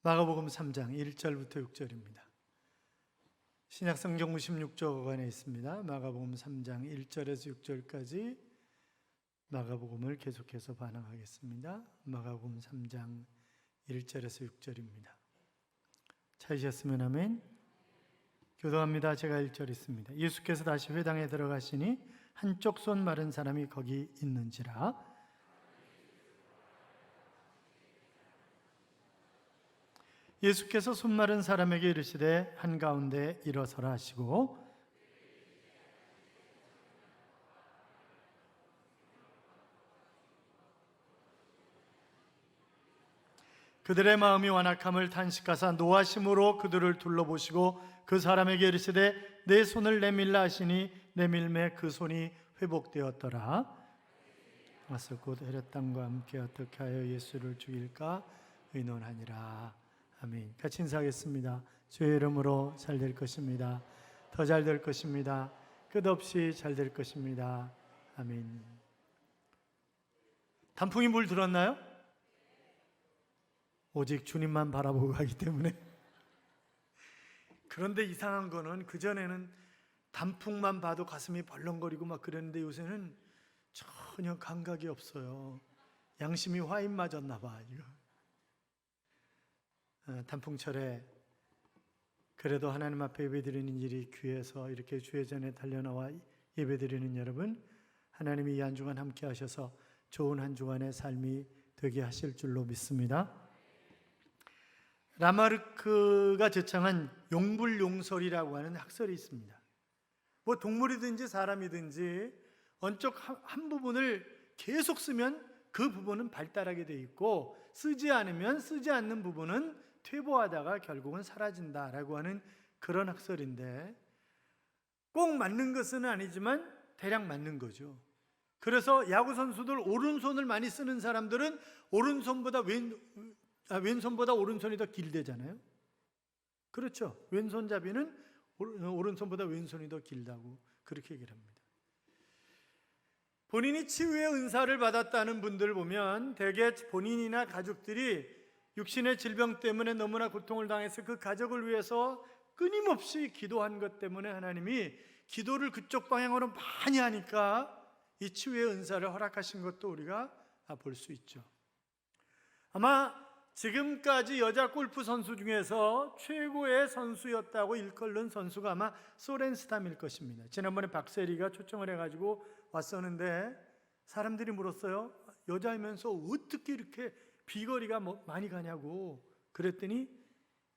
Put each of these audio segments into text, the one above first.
마가복음 3장 1절부터 6절입니다. 신약성경 56쪽에 있습니다. 마가복음 3장 1절에서 6절까지 마가복음을 계속해서 반응하겠습니다. 마가복음 3장 1절에서 6절입니다. 찾으셨으면 아멘. 교도합니다. 제가 1절 있습니다. 예수께서 다시 회당에 들어가시니 한쪽 손 마른 사람이 거기 있는지라. 예수께서 손 마른 사람에게 이르시되 한가운데 일어서라 하시고 그들의 마음이 완악함을 탄식하사 노하심으로 그들을 둘러보시고 그 사람에게 이르시되 내 손을 내밀라 하시니 내밀매 그 손이 회복되었더라. 와서 곧 헤롯 땅과 함께 어떻게 하여 예수를 죽일까 의논하니라. 아멘. 같이 인사하겠습니다. 주의 이름으로 잘 될 것입니다. 더 잘 될 것입니다. 끝없이 잘 될 것입니다. 아멘. 단풍이 물 들었나요? 오직 주님만 바라보고 가기 때문에. 그런데 이상한 거는 그전에는 단풍만 봐도 가슴이 벌렁거리고 막 그랬는데 요새는 전혀 감각이 없어요. 양심이 화인 맞았나 봐. 이거. 단풍철에 그래도 하나님 앞에 예배드리는 일이 귀해서 이렇게 주의 전에 달려나와 예배드리는 여러분, 하나님이 이 한 주간 함께 하셔서 좋은 한 주간의 삶이 되게 하실 줄로 믿습니다. 라마르크가 제창한 용불용설이라고 하는 학설이 있습니다. 뭐 동물이든지 사람이든지 언적 한 부분을 계속 쓰면 그 부분은 발달하게 돼 있고 쓰지 않으면 쓰지 않는 부분은 퇴보하다가 결국은 사라진다라고 하는 그런 학설인데 꼭 맞는 것은 아니지만 대략 맞는 거죠. 그래서 야구 선수들 오른손을 많이 쓰는 사람들은 왼손보다 오른손이 더 길대잖아요. 그렇죠. 왼손잡이는 오른손보다 왼손이 더 길다고 그렇게 얘기를 합니다. 본인이 치유의 은사를 받았다는 분들 보면 대개 본인이나 가족들이 육신의 질병 때문에 너무나 고통을 당해서 그 가족을 위해서 끊임없이 기도한 것 때문에 하나님이 기도를 그쪽 방향으로 많이 하니까 이 치유의 은사를 허락하신 것도 우리가 볼 수 있죠. 아마 지금까지 여자 골프 선수 중에서 최고의 선수였다고 일컬는 선수가 아마 소렌스탐일 것입니다. 지난번에 박세리가 초청을 해가지고 왔었는데 사람들이 물었어요. 여자이면서 어떻게 이렇게 비거리가 많이 가냐고. 그랬더니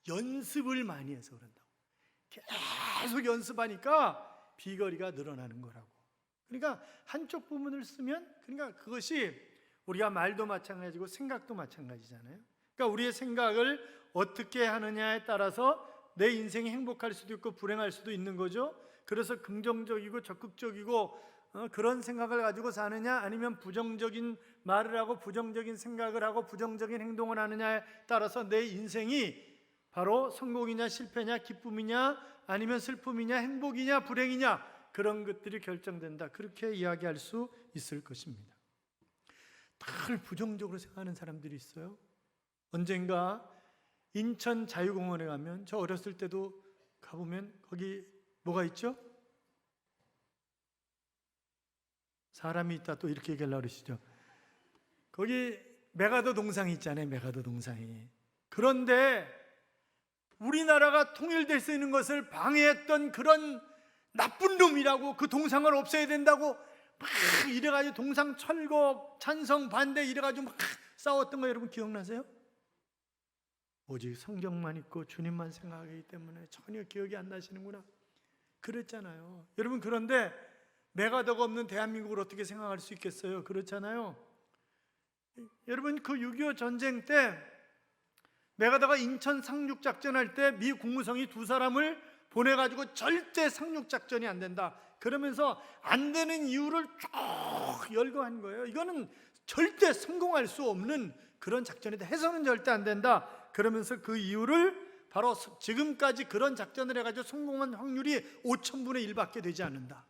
연습을 많이 해서 그런다고. 계속 연습하니까 비거리가 늘어나는 거라고. 그러니까 한쪽 부분을 쓰면, 그러니까 그것이 우리가 말도 마찬가지고 생각도 마찬가지잖아요. 그러니까 우리의 생각을 어떻게 하느냐에 따라서 내 인생이 행복할 수도 있고 불행할 수도 있는 거죠. 그래서 긍정적이고 적극적이고 그런 생각을 가지고 사느냐, 아니면 부정적인 말을 하고 부정적인 생각을 하고 부정적인 행동을 하느냐에 따라서 내 인생이 바로 성공이냐 실패냐, 기쁨이냐 아니면 슬픔이냐, 행복이냐 불행이냐, 그런 것들이 결정된다. 그렇게 이야기할 수 있을 것입니다. 다들 부정적으로 생각하는 사람들이 있어요. 언젠가 인천 자유공원에 가면, 저 어렸을 때도 가보면 거기 뭐가 있죠? 사람이 있다 또 이렇게 얘기하려고 그러시죠. 거기 메가더 동상이 있잖아요. 메가더 동상이. 그런데 우리나라가 통일될 수 있는 것을 방해했던 그런 나쁜 놈이라고, 그 동상을 없애야 된다고 막 이래가지고 동상 철거, 찬성, 반대 이래가지고 막 싸웠던 거 여러분 기억나세요? 오직 성경만 읽고 주님만 생각하기 때문에 전혀 기억이 안 나시는구나 그랬잖아요. 여러분, 그런데 메가더가 없는 대한민국을 어떻게 생각할 수 있겠어요? 그렇잖아요. 여러분, 그 6.25 전쟁 때 메가더가 인천 상륙작전할 때 미 국무성이 2사람을 보내가지고 절대 상륙작전이 안 된다 그러면서 안 되는 이유를 쭉 열거한 거예요. 이거는 절대 성공할 수 없는 그런 작전이다, 해서는 절대 안 된다 그러면서 그 이유를 바로 지금까지 그런 작전을 해가지고 성공한 확률이 5000분의 1밖에 되지 않는다.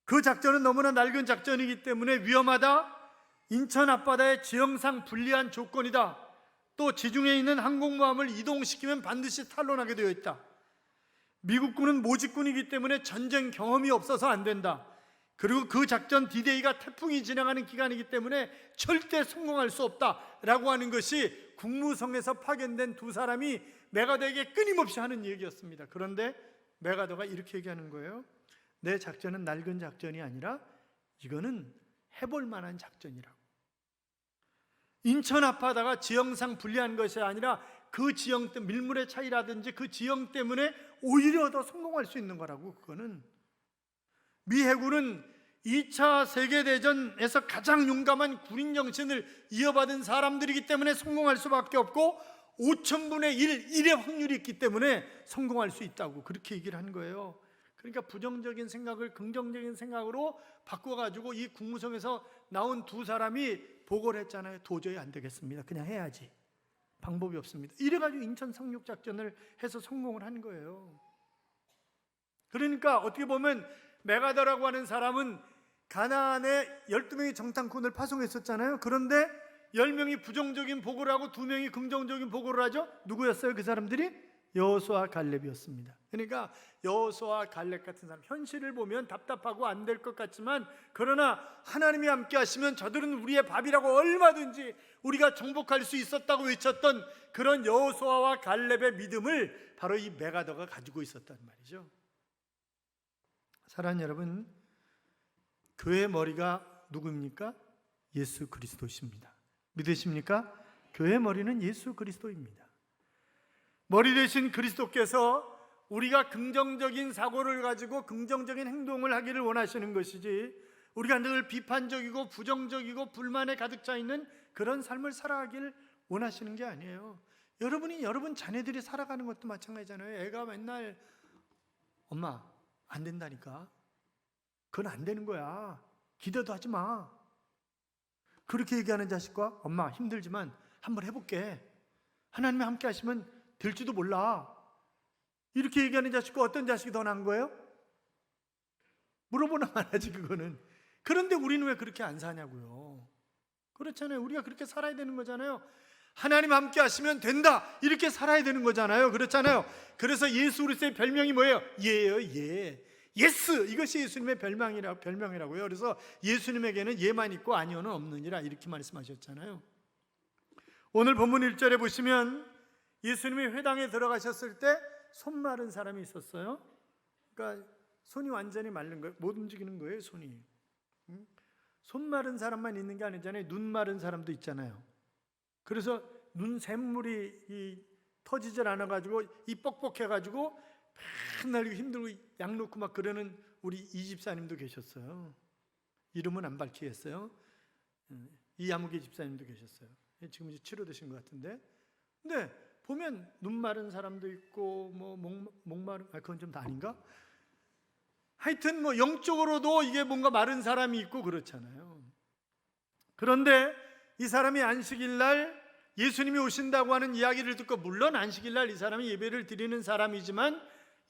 그 작전은 너무나 낡은 작전이기 때문에 위험하다, 인천 앞바다의 지형상 불리한 조건이다, 또 지중해에 있는 항공모함을 이동시키면 반드시 탄론하게 되어 있다. 미국군은 모집군이기 때문에 전쟁 경험이 없어서 안 된다. 그리고 그 작전 D-Day가 태풍이 지나가는 기간이기 때문에 절대 성공할 수 없다라고 하는 것이 국무성에서 파견된 두 사람이 메가더에게 끊임없이 하는 얘기였습니다. 그런데 메가더가 이렇게 얘기하는 거예요. 내 작전은 낡은 작전이 아니라 이거는 해볼 만한 작전이라고. 인천 앞바다가 지형상 불리한 것이 아니라 그 지형 때문에, 밀물의 차이라든지 그 지형 때문에 오히려 더 성공할 수 있는 거라고. 그거는 미 해군은 2차 세계대전에서 가장 용감한 군인 정신을 이어받은 사람들이기 때문에 성공할 수밖에 없고 5,000분의 1의 확률이 있기 때문에 성공할 수 있다고 그렇게 얘기를 한 거예요. 그러니까 부정적인 생각을 긍정적인 생각으로 바꿔가지고 이 국무성에서 나온 두 사람이 보고를 했잖아요. 도저히 안 되겠습니다. 그냥 해야지. 방법이 없습니다. 이래가지고 인천 상륙작전을 해서 성공을 한 거예요. 그러니까 어떻게 보면 메가더라고 하는 사람은 가나안에 12명의 정탐꾼을 파송했었잖아요. 그런데 10명이 부정적인 보고를 하고 2명이 긍정적인 보고를 하죠. 누구였어요? 그 사람들이? 여호수아 갈렙이었습니다. 그러니까 여호수아 갈렙 같은 사람, 현실을 보면 답답하고 안 될 것 같지만 그러나 하나님이 함께 하시면 저들은 우리의 밥이라고 얼마든지 우리가 정복할 수 있었다고 외쳤던 그런 여호수아와 갈렙의 믿음을 바로 이 메가더가 가지고 있었단 말이죠. 사랑하는 여러분, 교회의 머리가 누구입니까? 예수 그리스도십니다. 믿으십니까? 교회의 머리는 예수 그리스도입니다. 머리 대신 그리스도께서 우리가 긍정적인 사고를 가지고 긍정적인 행동을 하기를 원하시는 것이지 우리가 늘 비판적이고 부정적이고 불만에 가득 차 있는 그런 삶을 살아가길 원하시는 게 아니에요. 여러분 자녀들이 살아가는 것도 마찬가지잖아요. 애가 맨날 엄마 안 된다니까, 그건 안 되는 거야, 기대도 하지 마, 그렇게 얘기하는 자식과 엄마 힘들지만 한번 해볼게, 하나님이 함께 하시면 될지도 몰라, 이렇게 얘기하는 자식과 어떤 자식이 더 나은 거예요? 물어보나 말하지 그거는. 그런데 우리는 왜 그렇게 안 사냐고요. 그렇잖아요. 우리가 그렇게 살아야 되는 거잖아요. 하나님 함께 하시면 된다, 이렇게 살아야 되는 거잖아요. 그렇잖아요. 그래서 예수 그리스도의 별명이 뭐예요? 예예요. 예. 예스, 이것이 예수님의 별명이라고요. 그래서 예수님에게는 예만 있고 아니오는 없느니라, 이렇게 말씀하셨잖아요. 오늘 본문 1절에 보시면 예수님이 회당에 들어가셨을 때 손 마른 사람이 있었어요. 그러니까 손이 완전히 마른 거예요. 못 움직이는 거예요, 손이. 손 마른 사람만 있는 게 아니잖아요. 눈 마른 사람도 있잖아요. 그래서 눈 샘물이 터지질 않아가지고 이 뻑뻑해가지고 맨날 힘들고 약 놓고 막 그러는 우리 이 집사님도 계셨어요. 이름은 안 밝히겠어요. 이야무개 집사님도 계셨어요. 지금 이제 치료되신 것 같은데. 근데 보면 눈 마른 사람도 있고 뭐 목마른, 그건 좀 다 아닌가? 하여튼 뭐 영적으로도 이게 뭔가 마른 사람이 있고 그렇잖아요. 그런데 이 사람이 안식일 날 예수님이 오신다고 하는 이야기를 듣고, 물론 안식일 날 이 사람이 예배를 드리는 사람이지만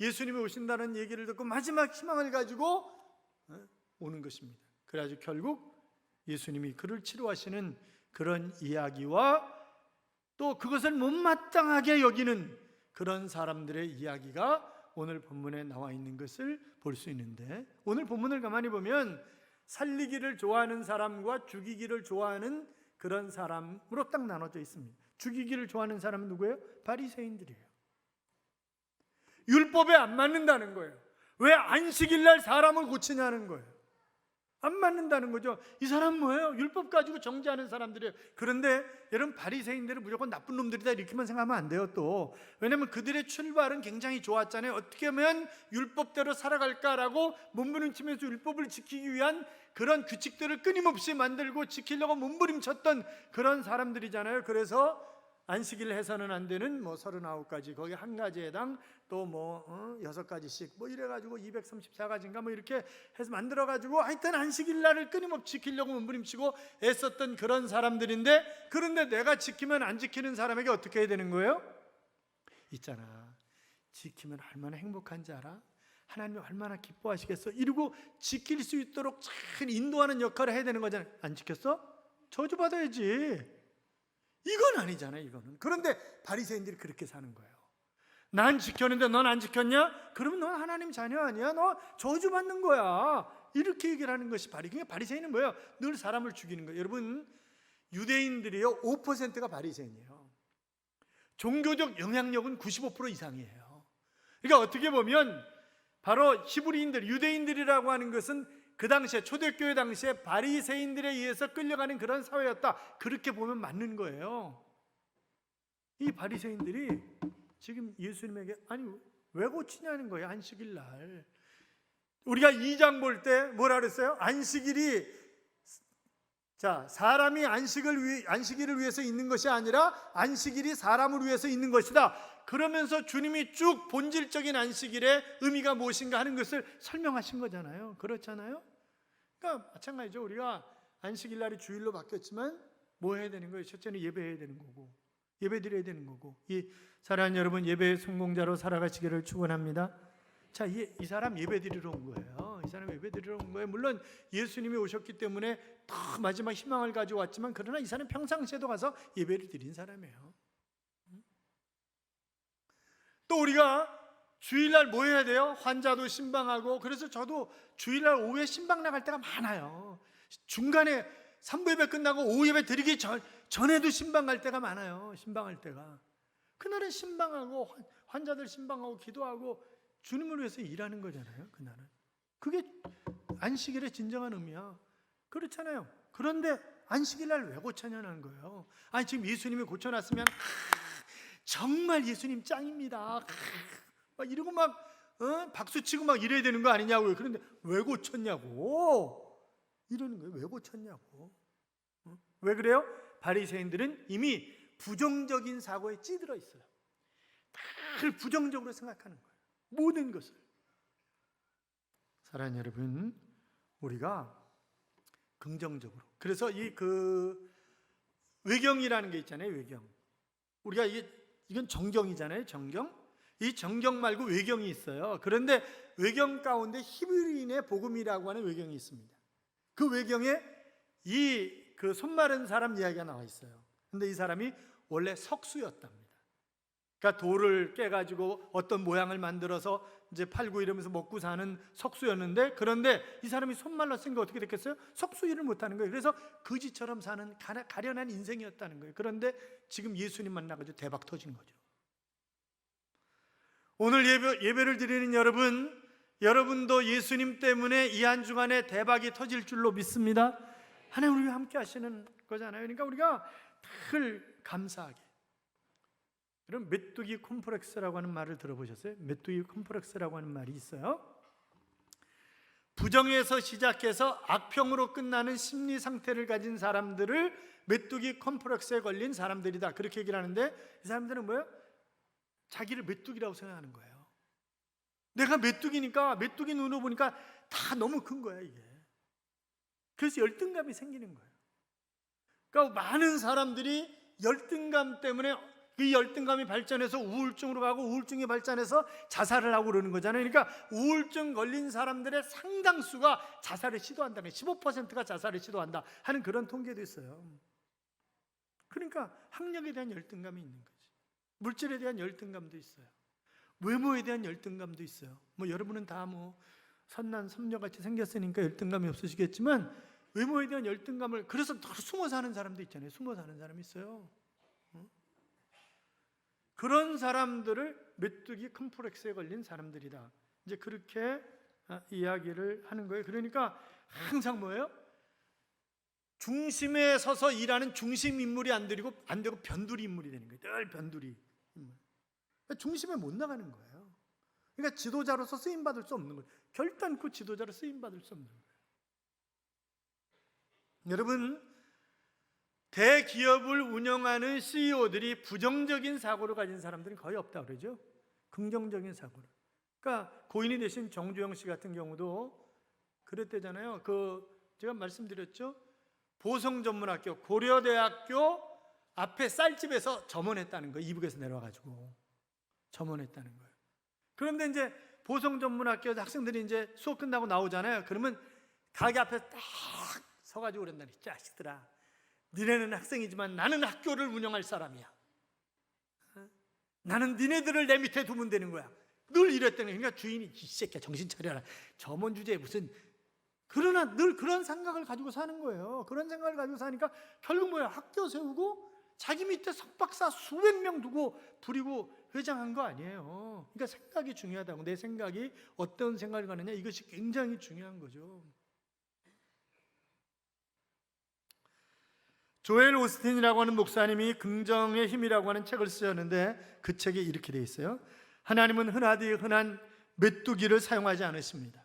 예수님이 오신다는 얘기를 듣고 마지막 희망을 가지고 오는 것입니다. 그래가지고 결국 예수님이 그를 치료하시는 그런 이야기와 또 그것을 못마땅하게 여기는 그런 사람들의 이야기가 오늘 본문에 나와 있는 것을 볼 수 있는데, 오늘 본문을 가만히 보면 살리기를 좋아하는 사람과 죽이기를 좋아하는 그런 사람으로 딱 나눠져 있습니다. 죽이기를 좋아하는 사람은 누구예요? 바리새인들이에요. 율법에 안 맞는다는 거예요. 왜 안식일 날 사람을 고치냐는 거예요. 안 맞는다는 거죠. 이 사람은 뭐예요? 율법 가지고 정죄하는 사람들이에요. 그런데 여러분, 바리새인들은 무조건 나쁜 놈들이다 이렇게만 생각하면 안 돼요. 또 왜냐하면 그들의 출발은 굉장히 좋았잖아요. 어떻게 하면 율법대로 살아갈까라고 몸부림치면서 율법을 지키기 위한 그런 규칙들을 끊임없이 만들고 지키려고 몸부림쳤던 그런 사람들이잖아요. 그래서 안식일 해서는 안 되는 39가지, 거기 한 가지에 해당 또 6가지씩 이래가지고 234가지인가 이렇게 해서 만들어가지고 하여튼 안식일 날을 끊임없이 지키려고 몸부림치고 애썼던 그런 사람들인데, 그런데 내가 지키면 안 지키는 사람에게 어떻게 해야 되는 거예요? 있잖아, 지키면 얼마나 행복한지 알아? 하나님이 얼마나 기뻐하시겠어? 이러고 지킬 수 있도록 잘 인도하는 역할을 해야 되는 거잖아요. 안 지켰어? 저주받아야지. 이건 아니잖아요, 이거는. 그런데 바리새인들이 그렇게 사는 거예요. 난 지켰는데 넌 안 지켰냐? 그러면 넌 하나님 자녀 아니야? 너 저주받는 거야. 이렇게 얘기를 하는 것이 바리새인은 뭐예요? 늘 사람을 죽이는 거예요. 여러분, 유대인들이요 5%가 바리새인이에요. 종교적 영향력은 95% 이상이에요. 그러니까 어떻게 보면 바로 히브리인들, 유대인들이라고 하는 것은 그 당시에, 초대교회 당시에 바리새인들에 의해서 끌려가는 그런 사회였다. 그렇게 보면 맞는 거예요. 이 바리새인들이 지금 예수님에게 아니 왜 고치냐는 거예요. 안식일 날. 우리가 2장 볼 때 뭐라 그랬어요? 안식일이 사람이 안식일을 위해서 있는 것이 아니라 안식일이 사람을 위해서 있는 것이다. 그러면서 주님이 쭉 본질적인 안식일의 의미가 무엇인가 하는 것을 설명하신 거잖아요. 그렇잖아요. 그러니까 마찬가지죠. 우리가 안식일 날이 주일로 바뀌었지만 뭐 해야 되는 거예요? 첫째는 예배해야 되는 거고, 예배 드려야 되는 거고. 이 사랑하는 여러분, 예배의 성공자로 살아가시기를 축원합니다. 자, 이 사람 예배 드리러 온 거예요. 이 사람 예배 드리러 온 거예요. 물론 예수님이 오셨기 때문에 더 마지막 희망을 가지고 왔지만, 그러나 이 사람 평상시에도 가서 예배를 드린 사람이에요. 또 우리가 주일날 뭐 해야 돼요? 환자도 신방하고. 그래서 저도 주일날 오후에 신방 나갈 때가 많아요. 중간에 3부 예배 끝나고 오후 예배 드리기 전에도 신방 갈 때가 많아요. 신방할 때가. 그날은 신방하고 환자들 신방하고 기도하고 주님을 위해서 일하는 거잖아요. 그날은. 그게 안식일의 진정한 의미야. 그렇잖아요. 그런데 안식일날 왜 고쳐냐는 거예요. 아니 지금 예수님이 고쳐놨으면 정말 예수님 짱입니다. 막 이러고 막 박수치고 막 이래야 되는 거 아니냐고요. 그런데 왜 고쳤냐고 이러는 거예요. 왜 고쳤냐고. 왜 그래요? 바리새인들은 이미 부정적인 사고에 찌들어 있어요. 늘 부정적으로 생각하는 거예요. 모든 것을. 사랑하는 여러분, 우리가 긍정적으로. 그래서 외경이라는 게 있잖아요. 외경. 우리가 이건 정경이잖아요. 정경. 이 정경 말고 외경이 있어요. 그런데 외경 가운데 히브리인의 복음이라고 하는 외경이 있습니다. 그 외경에 그 손 마른 사람 이야기가 나와 있어요. 근데 이 사람이 원래 석수였답니다. 그러니까 돌을 깨가지고 어떤 모양을 만들어서 이제 팔고 이러면서 먹고 사는 석수였는데, 그런데 이 사람이 손 말랐으니까 어떻게 됐겠어요? 석수 일을 못하는 거예요. 그래서 거지처럼 사는 가련한 인생이었다는 거예요. 그런데 지금 예수님 만나가지고 대박 터진 거죠. 오늘 예배를 드리는 여러분도 예수님 때문에 이 한 주간에 대박이 터질 줄로 믿습니다. 하나님 우리와 함께 하시는 거잖아요. 그러니까 우리가 늘 감사하게. 여러분, 메뚜기 콤플렉스라고 하는 말을 들어보셨어요? 메뚜기 콤플렉스라고 하는 말이 있어요. 부정에서 시작해서 악평으로 끝나는 심리 상태를 가진 사람들을 메뚜기 콤플렉스에 걸린 사람들이다, 그렇게 얘기를 하는데, 이 사람들은 뭐예요? 자기를 메뚜기라고 생각하는 거예요. 내가 메뚜기니까, 메뚜기 눈으로 보니까 다 너무 큰 거야 이게. 그래서 열등감이 생기는 거예요. 그러니까 많은 사람들이 열등감 때문에 그 열등감이 발전해서 우울증으로 가고, 우울증이 발전해서 자살을 하고 그러는 거잖아요. 그러니까 우울증 걸린 사람들의 상당수가 자살을 시도한다. 15%가 자살을 시도한다 하는 그런 통계도 있어요. 그러니까 학력에 대한 열등감이 있는 거지. 물질에 대한 열등감도 있어요. 외모에 대한 열등감도 있어요. 여러분은 다 선난 섬녀같이 생겼으니까 열등감이 없으시겠지만, 외모에 대한 열등감을, 그래서 숨어 사는 사람도 있잖아요. 숨어 사는 사람이 있어요. 그런 사람들을 메뚜기 컴플렉스에 걸린 사람들이다, 이제 그렇게 이야기를 하는 거예요. 그러니까 항상 뭐예요? 중심에 서서 일하는 중심 인물이 안 되고 변두리 인물이 되는 거예요. 늘 변두리 인물. 중심에 못 나가는 거예요. 그러니까 지도자로서 쓰임 받을 수 없는 거예요. 결단코 지도자로 쓰임 받을 수 없는 거예요. 여러분, 대기업을 운영하는 CEO들이 부정적인 사고를 가진 사람들은 거의 없다고 그러죠. 긍정적인 사고를. 그러니까 고인이 되신 정주영 씨 같은 경우도 그랬대잖아요. 제가 말씀드렸죠. 보성전문학교, 고려대학교 앞에 쌀집에서 점원했다는 거예요. 이북에서 내려와가지고 점원했다는 거예요. 그런데 이제 보성전문학교 학생들이 이제 수업 끝나고 나오잖아요. 그러면 가게 앞에 딱 서가지고 그런다니, 자식들아, 니네는 학생이지만 나는 학교를 운영할 사람이야. 나는 니네들을 내 밑에 두면 되는 거야. 늘 이랬더니, 그러니까 주인이 이 새끼야 정신 차려라. 저먼 주제에 무슨. 그러나 늘 그런 생각을 가지고 사는 거예요. 그런 생각을 가지고 사니까 결국 뭐야? 학교 세우고 자기 밑에 석박사 수백 명 두고 부리고 회장한 거 아니에요. 그러니까 생각이 중요하다고. 내 생각이 어떤 생각을 가느냐, 이것이 굉장히 중요한 거죠. 조엘 오스틴이라고 하는 목사님이 긍정의 힘이라고 하는 책을 쓰셨는데 그 책에 이렇게 되어 있어요. 하나님은 흔하디 흔한 메뚜기를 사용하지 않으십니다.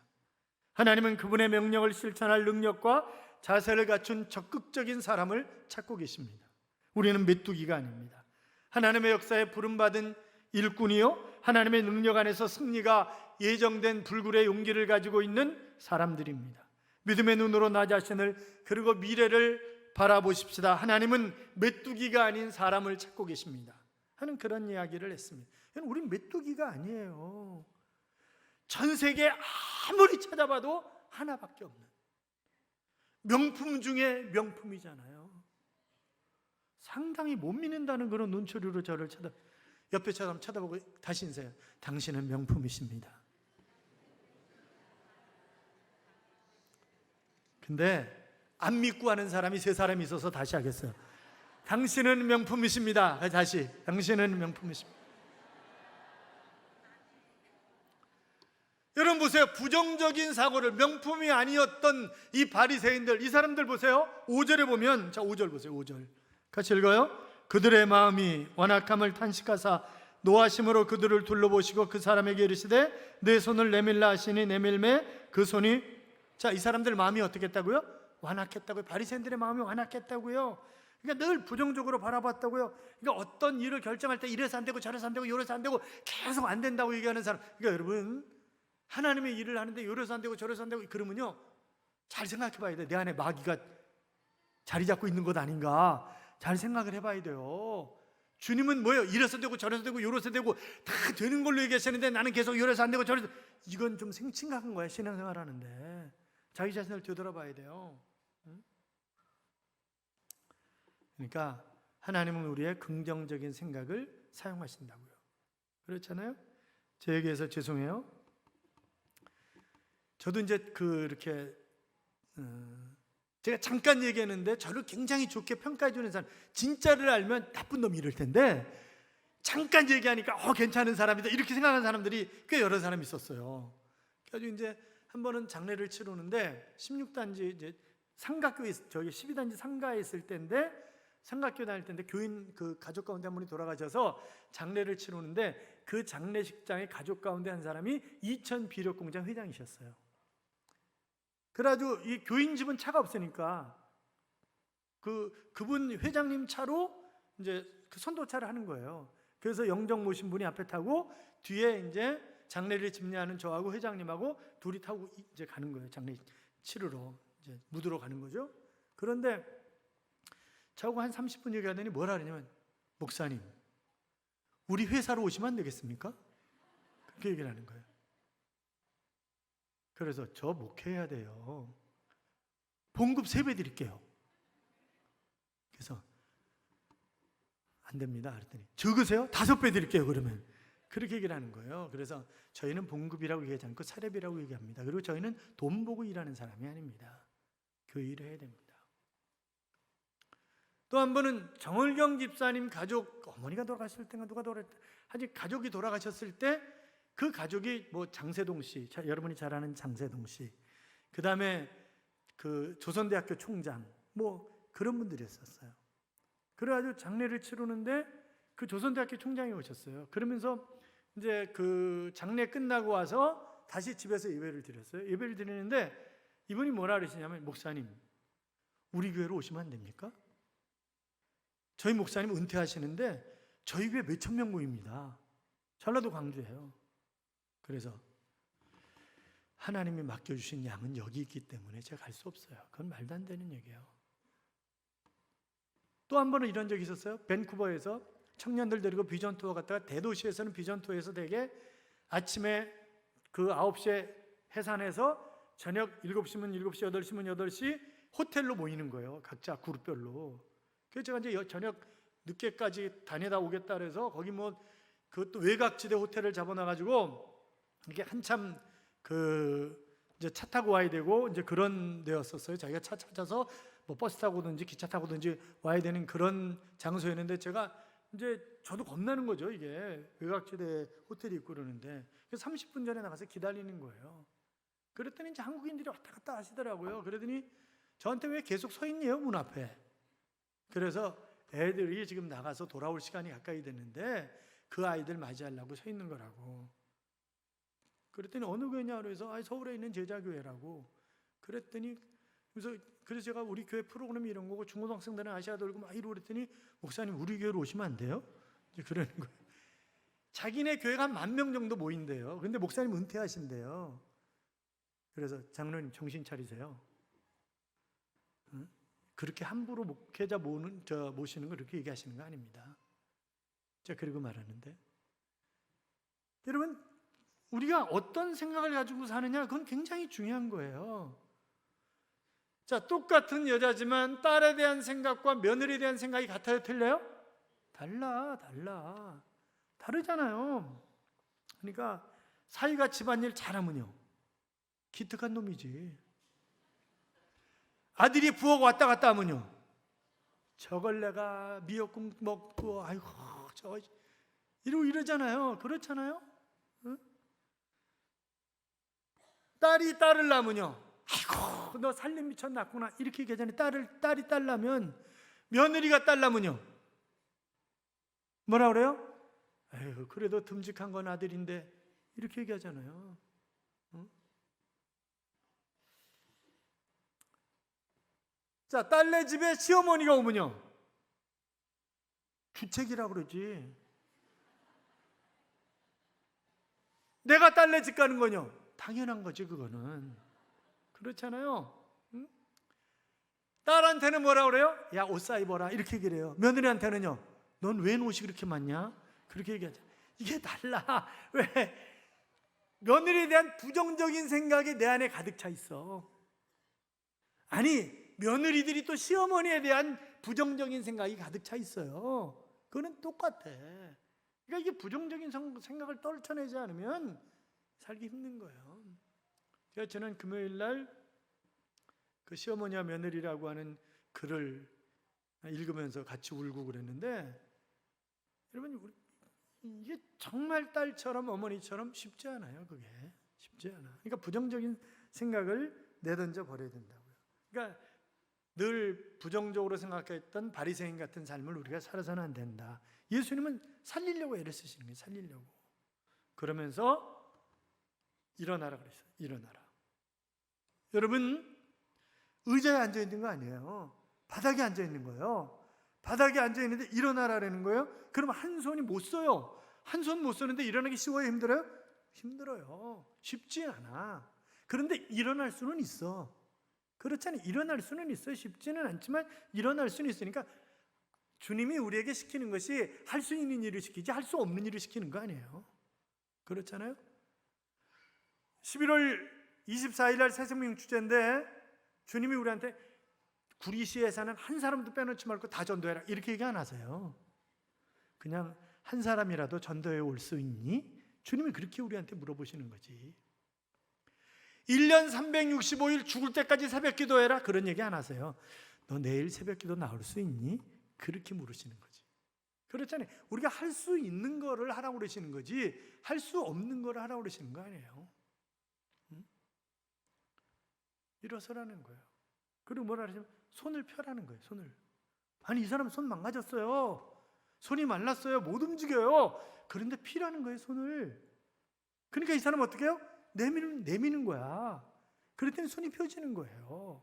하나님은 그분의 명령을 실천할 능력과 자세를 갖춘 적극적인 사람을 찾고 계십니다. 우리는 메뚜기가 아닙니다. 하나님의 역사에 부름받은 일꾼이요, 하나님의 능력 안에서 승리가 예정된 불굴의 용기를 가지고 있는 사람들입니다. 믿음의 눈으로 나 자신을, 그리고 미래를 바라보십시다. 하나님은 메뚜기가 아닌 사람을 찾고 계십니다 하는 그런 이야기를 했습니다. 우린 메뚜기가 아니에요. 전 세계 아무리 찾아봐도 하나밖에 없는 명품 중에 명품이잖아요. 상당히 못 믿는다는 그런 눈초리로 저를 옆에 사람 쳐다보고 다시 인사해요. 당신은 명품이십니다. 근데 안 믿고 하는 사람이 세 사람이 있어서 다시 하겠어요. 당신은 명품이십니다. 다시, 당신은 명품이십니다. 여러분 보세요. 부정적인 사고를, 명품이 아니었던 이 바리새인들, 이 사람들 보세요. 5절에 보면, 자 5절 보세요. 5절 같이 읽어요. 그들의 마음이 완악함을 탄식하사 노하심으로 그들을 둘러보시고 그 사람에게 이르시되 내 손을 내밀라 하시니 내밀매 그 손이. 자, 이 사람들 마음이 어떻게 했다고요? 완악했다고요. 바리새인들의 마음이 완악했다고요. 그러니까 늘 부정적으로 바라봤다고요. 그러니까 어떤 일을 결정할 때 이래서 안 되고 저래서 안 되고 요래서 안 되고 계속 안 된다고 얘기하는 사람. 그러니까 여러분, 하나님의 일을 하는데 요래서 안 되고 저래서 안 되고 그러면요, 잘 생각해 봐야 돼. 내 안에 마귀가 자리 잡고 있는 것 아닌가, 잘 생각을 해봐야 돼요. 주님은 뭐예요? 이래서 되고 저래서 되고 요래서 되고 다 되는 걸로 얘기하시는데 나는 계속 요래서 안 되고 저래서. 이건 좀 심각한 거야. 신앙생활 하는데 자기 자신을 되돌아봐야 돼요. 그러니까 하나님은 우리의 긍정적인 생각을 사용하신다고요. 그렇잖아요? 제 얘기해서 죄송해요. 저도 이제 그렇게 제가 잠깐 얘기했는데 저를 굉장히 좋게 평가해 주는 사람, 진짜를 알면 나쁜 놈이 이럴 텐데 잠깐 얘기하니까 괜찮은 사람이다 이렇게 생각하는 사람들이 꽤 여러 사람이 있었어요. 그래서 이제 한 번은 장례를 치르는데 16단지 이제 상가교회, 저기 12단지 상가에 있을 때인데, 상가교회 다닐 때인데 교인 그 가족 가운데 한 분이 돌아가셔서 장례를 치르는데 그 장례식장의 가족 가운데 한 사람이 이천 비료공장 회장이셨어요. 그래가지고 이 교인 집은 차가 없으니까 그분 회장님 차로 이제 그 선도차를 하는 거예요. 그래서 영정 모신 분이 앞에 타고 뒤에 이제 장례를 집례하는 저하고 회장님하고 둘이 타고 이제 가는 거예요. 장례 치르러 이제 묻으러 가는 거죠. 그런데 저하고 한 30분 얘기하더니 뭐라 그러냐면, 목사님, 우리 회사로 오시면 안 되겠습니까? 그렇게 얘기를 하는 거예요. 그래서 저 목회해야 돼요. 봉급 3배 드릴게요. 그래서 안 됩니다. 그랬더니 적으세요? 5배 드릴게요. 그러면 그렇게 얘기를 하는 거예요. 그래서 저희는 봉급이라고 얘기하지 않고 사례비라고 얘기합니다. 그리고 저희는 돈 보고 일하는 사람이 아닙니다. 그 일을 해야 됩니다. 또 한 번은 정을경 집사님 가족, 어머니가 돌아가셨을 때가 누가 돌아갔을 때, 아직 가족이 돌아가셨을 때 그 가족이 뭐 장세동 씨, 여러분이 잘 아는 장세동 씨, 그 다음에 그 조선대학교 총장, 뭐 그런 분들이었어요. 그래가지고 장례를 치르는데 그 조선대학교 총장이 오셨어요. 그러면서 이제 그 장례 끝나고 와서 다시 집에서 예배를 드렸어요. 예배를 드리는데 이분이 뭐라 그러시냐면, 목사님, 우리 교회로 오시면 안 됩니까? 저희 목사님 은퇴하시는데 저희 교회 몇천 명 모입니다. 전라도 광주예요. 그래서 하나님이 맡겨주신 양은 여기 있기 때문에 제가 갈 수 없어요. 그건 말도 안 되는 얘기예요. 또 한 번은 이런 적이 있었어요. 밴쿠버에서 청년들 데리고 비전 투어 갔다가 대도시에서는 비전 투어에서 되게 아침에 그 9시에 해산해서 저녁 7시면 7시, 8시면 8시 호텔로 모이는 거예요. 각자 그룹별로. 그래서 제가 이제 저녁 늦게까지 다니다 오겠다 그래서 거기 뭐 그것도 외곽지대 호텔을 잡아놔가지고 이게 한참 이제 차 타고 와야 되고 이제 그런 데였었어요. 자기가 차 찾아서 뭐 버스 타고든지 기차 타고든지 와야 되는 그런 장소였는데 제가 이제 저도 겁나는 거죠. 이게 외곽지대 호텔이 있고 그러는데 30분 전에 나가서 기다리는 거예요. 그랬더니 이제 한국인들이 왔다 갔다 하시더라고요. 그러더니 저한테 왜 계속 서 있네요, 문 앞에. 그래서 애들이 지금 나가서 돌아올 시간이 가까이 됐는데 그 아이들 맞이하려고 서 있는 거라고. 그랬더니 어느 교회냐 그래서 서울에 있는 제자교회라고. 그랬더니 그래서 제가 우리 교회 프로그램이 이런 거고 중고등학생들은 아시아 돌고 막 이러고 그랬더니 목사님 우리 교회로 오시면 안 돼요? 이제 그러는 거예요. 자기네 교회가 한 10,000명 정도 모인대요. 근데 목사님 은퇴하신대요. 그래서 장로님 정신 차리세요. 응? 그렇게 함부로 목회자 모시는 거 그렇게 얘기하시는 거 아닙니다. 자, 그리고 말하는데 여러분 우리가 어떤 생각을 가지고 사느냐 그건 굉장히 중요한 거예요. 자, 똑같은 여자지만 딸에 대한 생각과 며느리에 대한 생각이 같아요? 틀려요? 다르잖아요. 그러니까 사위가 집안일 잘하면요 기특한 놈이지. 아들이 부엌 왔다 갔다 하면요 저걸 내가 미역국 먹고 아이고 저 이러잖아요. 그렇잖아요. 응? 딸이 딸을 낳으면요 아이고 너 살림 미쳤났구나 이렇게 얘기하잖아요. 딸이 딸 낳으면 며느리가 딸 낳으면요 뭐라 그래요? 에휴 그래도 듬직한 건 아들인데 이렇게 얘기하잖아요. 응? 자, 딸네 집에 시어머니가 오면요 주책이라고 그러지. 내가 딸네 집 가는 거요 당연한 거지 그거는. 그렇잖아요. 응? 딸한테는 뭐라 그래요? 야, 옷 사입어라 이렇게 얘기를 해요. 며느리한테는요 넌 왜 옷이 그렇게 많냐? 그렇게 얘기하죠. 이게 달라. 왜? 며느리에 대한 부정적인 생각이 내 안에 가득 차 있어. 아니 며느리들이 또 시어머니에 대한 부정적인 생각이 가득 차 있어요. 그거는 똑같아. 그러니까 이게 부정적인 생각을 떨쳐내지 않으면 살기 힘든 거예요. 제가 지난 금요일 날 그 시어머니와 며느리라고 하는 글을 읽으면서 같이 울고 그랬는데 여러분 이게 정말 딸처럼 어머니처럼 쉽지 않아요. 그게 쉽지 않아. 그러니까 부정적인 생각을 내던져 버려야 된다고요. 그러니까 늘 부정적으로 생각했던 바리새인 같은 삶을 우리가 살아서는 안 된다. 예수님은 살리려고 애를 쓰시는 거예요. 살리려고. 그러면서 일어나라 그랬어요. 일어나라. 여러분 의자에 앉아 있는 거 아니에요. 바닥에 앉아 있는 거예요. 바닥에 앉아 있는데 일어나라라는 거예요. 그러면 한 손이 못 써요. 한 손 못 쓰는데 일어나기 쉬워요? 힘들어요? 힘들어요. 쉽지 않아. 그런데 일어날 수는 있어. 그렇잖아요. 일어날 수는 있어요. 쉽지는 않지만 일어날 수는 있으니까 주님이 우리에게 시키는 것이 할 수 있는 일을 시키지 할 수 없는 일을 시키는 거 아니에요. 그렇잖아요. 11월 24일 날 새생명 축제인데 주님이 우리한테 구리시에 사는 한 사람도 빼놓지 말고 다 전도해라 이렇게 얘기 안 하세요. 그냥 한 사람이라도 전도해 올 수 있니? 주님이 그렇게 우리한테 물어보시는 거지. 1년 365일 죽을 때까지 새벽 기도해라 그런 얘기 안 하세요. 너 내일 새벽 기도 나올 수 있니? 그렇게 물으시는 거지. 그렇잖아요. 우리가 할 수 있는 거를 하라고 그러시는 거지 할 수 없는 거를 하라고 그러시는 거 아니에요. 응? 일어서라는 거예요. 그리고 뭐라 그러시면 손을 펴라는 거예요. 손을. 아니 이 사람 손 망가졌어요. 손이 말랐어요. 못 움직여요. 그런데 피라는 거예요. 손을. 그러니까 이 사람 어떻게 해요? 내미는 거야. 그랬더니 손이 펴지는 거예요.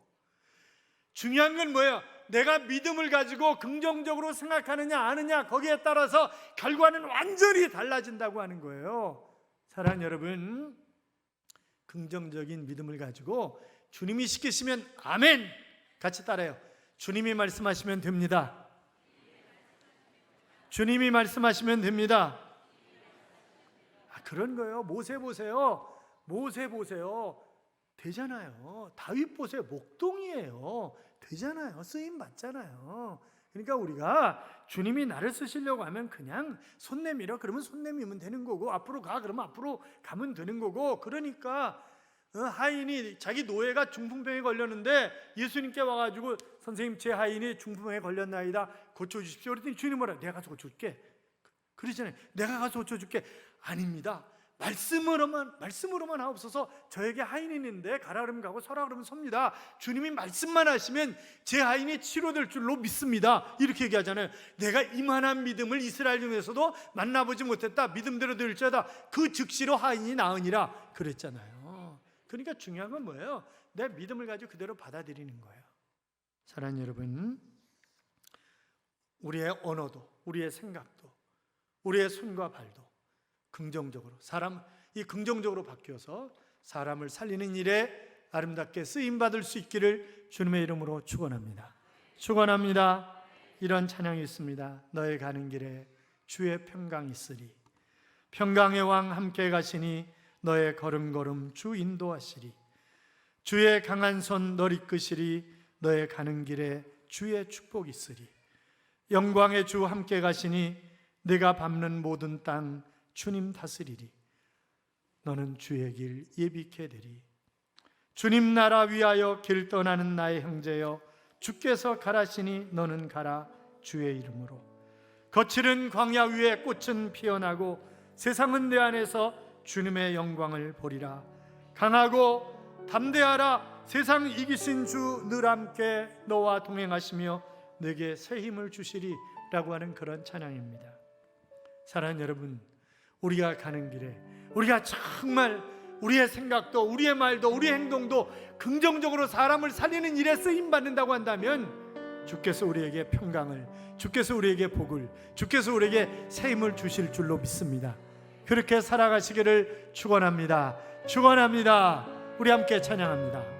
중요한 건 뭐예요? 내가 믿음을 가지고 긍정적으로 생각하느냐 아느냐 거기에 따라서 결과는 완전히 달라진다고 하는 거예요. 사랑하는 여러분, 긍정적인 믿음을 가지고 주님이 시키시면 아멘 같이 따라해요. 주님이 말씀하시면 됩니다. 주님이 말씀하시면 됩니다. 그런 거예요. 모세 보세요. 모세 보세요. 되잖아요. 다윗 보세요. 목동이에요. 되잖아요. 쓰임 받잖아요. 그러니까 우리가 주님이 나를 쓰시려고 하면 그냥 손 내밀어 그러면 손 내밀면 되는 거고, 앞으로 가 그러면 앞으로 가면 되는 거고. 그러니까 하인이 자기 노예가 중풍병에 걸렸는데 예수님께 와가지고 선생님 제 하인이 중풍병에 걸렸나이다, 고쳐주십시오. 그랬더니 주님이 뭐라? 내가 가서 고쳐줄게. 그러잖아요. 내가 가서 고쳐줄게. 아닙니다. 말씀으로만 하옵소서. 저에게 하인이 있는데 가라 그러면 가고 서라 그러면 섭니다. 주님이 말씀만 하시면 제 하인이 치료될 줄로 믿습니다. 이렇게 얘기하잖아요. 내가 이만한 믿음을 이스라엘 중에서도 만나보지 못했다. 믿음대로 될지어다. 그 즉시로 하인이 나으니라 그랬잖아요. 그러니까 중요한 건 뭐예요? 내 믿음을 가지고 그대로 받아들이는 거예요. 사랑하는 여러분, 우리의 언어도, 우리의 생각도, 우리의 손과 발도 긍정적으로, 이 긍정적으로 바뀌어서 사람을 살리는 일에 아름답게 쓰임받을 수 있기를 주님의 이름으로 축원합니다. 축원합니다. 이런 찬양이 있습니다. 너의 가는 길에 주의 평강이 있으리. 평강의 왕 함께 가시니 너의 걸음걸음 주 인도하시리. 주의 강한 손 널 이끄시리. 너의 가는 길에 주의 축복이 있으리. 영광의 주 함께 가시니 내가 밟는 모든 땅 주님 다스리리. 너는 주의 길 예비케 되리. 주님 나라 위하여 길 떠나는 나의 형제여, 주께서 가라시니 너는 가라 주의 이름으로. 거칠은 광야 위에 꽃은 피어나고 세상은 내 안에서 주님의 영광을 보리라. 강하고 담대하라. 세상 이기신 주 늘 함께 너와 동행하시며 내게 새 힘을 주시리 라고 하는 그런 찬양입니다. 사랑하는 여러분, 우리가 가는 길에 우리가 정말 우리의 생각도, 우리의 말도, 우리의 행동도 긍정적으로 사람을 살리는 일에 쓰임받는다고 한다면 주께서 우리에게 평강을, 주께서 우리에게 복을, 주께서 우리에게 새 힘을 주실 줄로 믿습니다. 그렇게 살아가시기를 축원합니다. 축원합니다. 우리 함께 찬양합니다.